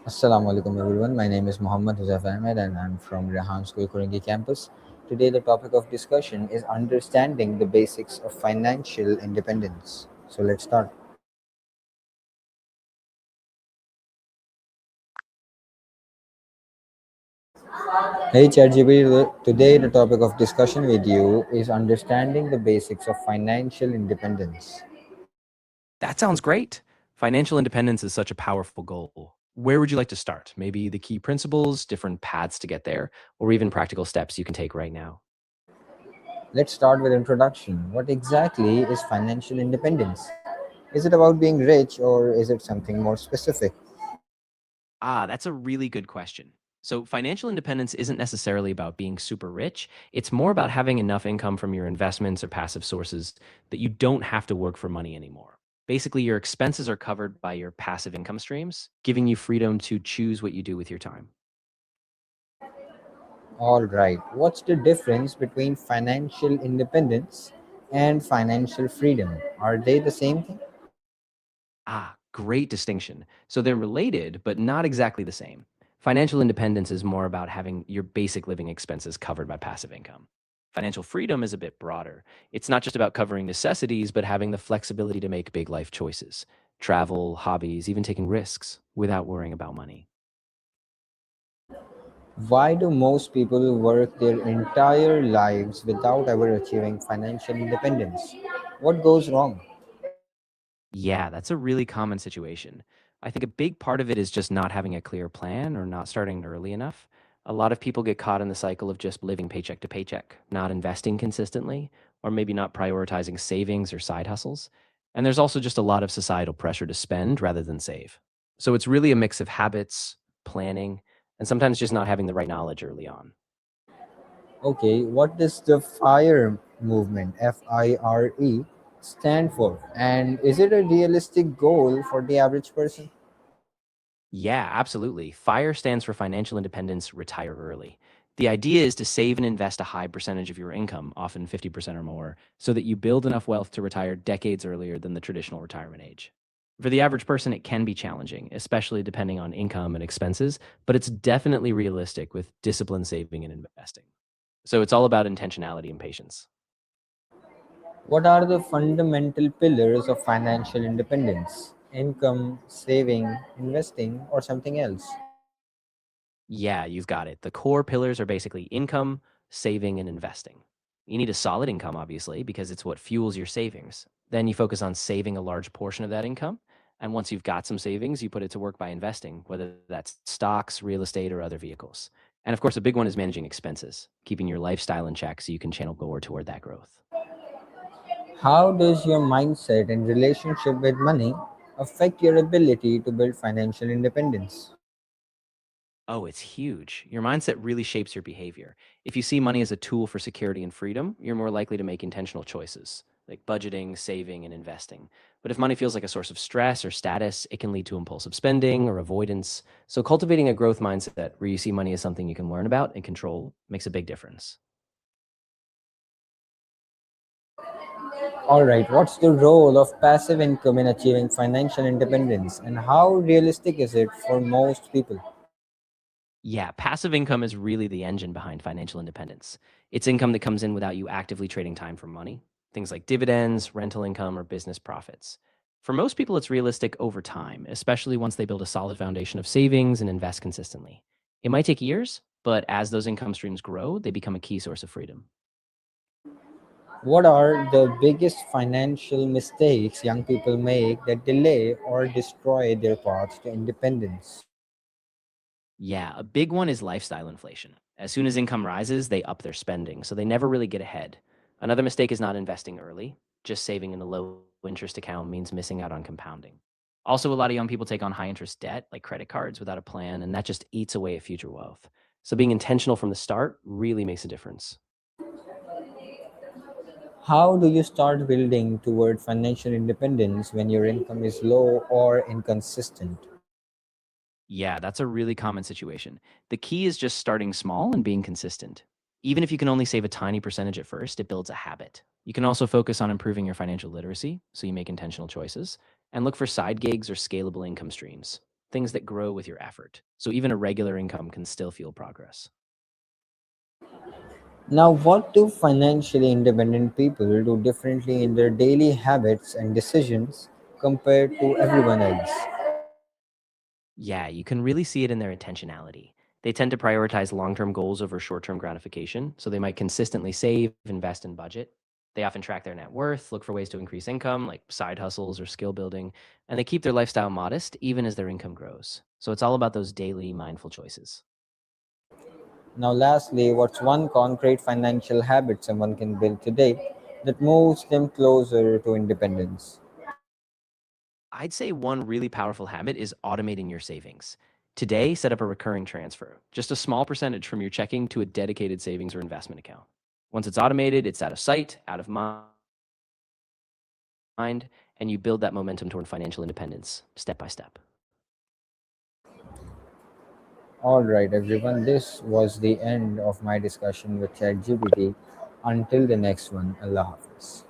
Alaikum everyone. My name is Huzaifah Ahmed and I'm from Rehan Korangi campus. Today the topic of discussion is understanding the basics of financial independence. So let's start. Hey ChatGPT, today the topic of discussion with you is understanding the basics of financial independence. That sounds great. Financial independence is such a powerful goal. Where would you like to start? Maybe the key principles, different paths to get there, or even practical steps you can take right now. Let's start with introduction. What exactly is financial independence? Is it about being rich or is it something more specific? That's a really good question. So, financial independence isn't necessarily about being super rich. It's more about having enough income from your investments or passive sources that you don't have to work for money anymore. Basically, your expenses are covered by your passive income streams, giving you freedom to choose what you do with your time. All right. What's the difference between financial independence and financial freedom? Are they the same thing? Great distinction. So they're related, but not exactly the same. Financial independence is more about having your basic living expenses covered by passive income. Financial freedom is a bit broader. It's not just about covering necessities, but having the flexibility to make big life choices, travel, hobbies, even taking risks without worrying about money. Why do most people work their entire lives without ever achieving financial independence? What goes wrong? Yeah, that's a really common situation. I think a big part of it is just not having a clear plan or not starting early enough. A lot of people get caught in the cycle of just living paycheck to paycheck, not investing consistently, or maybe not prioritizing savings or side hustles. And there's also just a lot of societal pressure to spend rather than save. So it's really a mix of habits, planning, and sometimes just not having the right knowledge early on. Okay, what does the FIRE movement, FIRE, stand for? And is it a realistic goal for the average person? Yeah, absolutely. FIRE stands for Financial Independence Retire Early. The idea is to save and invest a high percentage of your income, often 50% or more, so that you build enough wealth to retire decades earlier than the traditional retirement age. For the average person, it can be challenging, especially depending on income and expenses, but it's definitely realistic with disciplined saving and investing. So it's all about intentionality and patience. What are the fundamental pillars of financial independence? Income, saving, investing, or something else? Yeah, you've got it. The core pillars are basically income, saving, and investing. You need a solid income, obviously, because it's what fuels your savings. Then you focus on saving a large portion of that income. And once you've got some savings, you put it to work by investing, whether that's stocks, real estate, or other vehicles. And of course, a big one is managing expenses, keeping your lifestyle in check so you can channel more toward that growth. How does your mindset and relationship with money affect your ability to build financial independence? Oh, it's huge. Your mindset really shapes your behavior. If you see money as a tool for security and freedom, you're more likely to make intentional choices, like budgeting, saving, and investing. But if money feels like a source of stress or status, it can lead to impulsive spending or avoidance. So, cultivating a growth mindset where you see money as something you can learn about and control makes a big difference. All right, what's the role of passive income in achieving financial independence and how realistic is it for most people? Yeah, passive income is really the engine behind financial independence. It's income that comes in without you actively trading time for money, things like dividends, rental income, or business profits. For most people, it's realistic over time, especially once they build a solid foundation of savings and invest consistently. It might take years, but as those income streams grow, they become a key source of freedom. What are the biggest financial mistakes young people make that delay or destroy their path to independence? Yeah, a big one is lifestyle inflation. As soon as income rises, they up their spending, so they never really get ahead. Another mistake is not investing early. Just saving in a low interest account means missing out on compounding. Also, a lot of young people take on high interest debt, like credit cards, without a plan, and that just eats away at future wealth. So, being intentional from the start really makes a difference. How do you start building toward financial independence when your income is low or inconsistent? Yeah, that's a really common situation. The key is just starting small and being consistent. Even if you can only save a tiny percentage at first, it builds a habit. You can also focus on improving your financial literacy so you make intentional choices and look for side gigs or scalable income streams. things that grow with your effort. So even a regular income can still feel progress. Now, what do financially independent people do differently in their daily habits and decisions compared to everyone else? Yeah, you can really see it in their intentionality. They tend to prioritize long term goals over short term gratification. So they might consistently save, invest, and budget. They often track their net worth, look for ways to increase income, like side hustles or skill building, and they keep their lifestyle modest even as their income grows. So it's all about those daily mindful choices. Now, lastly, what's one concrete financial habit someone can build today that moves them closer to independence? I'd say one really powerful habit is automating your savings. Today, set up a recurring transfer, just a small percentage from your checking to a dedicated savings or investment account. Once it's automated, it's out of sight, out of mind, and you build that momentum toward financial independence step by step. All right, everyone, this was the end of my discussion with ChatGPT. Until the next one, Allah Hafiz.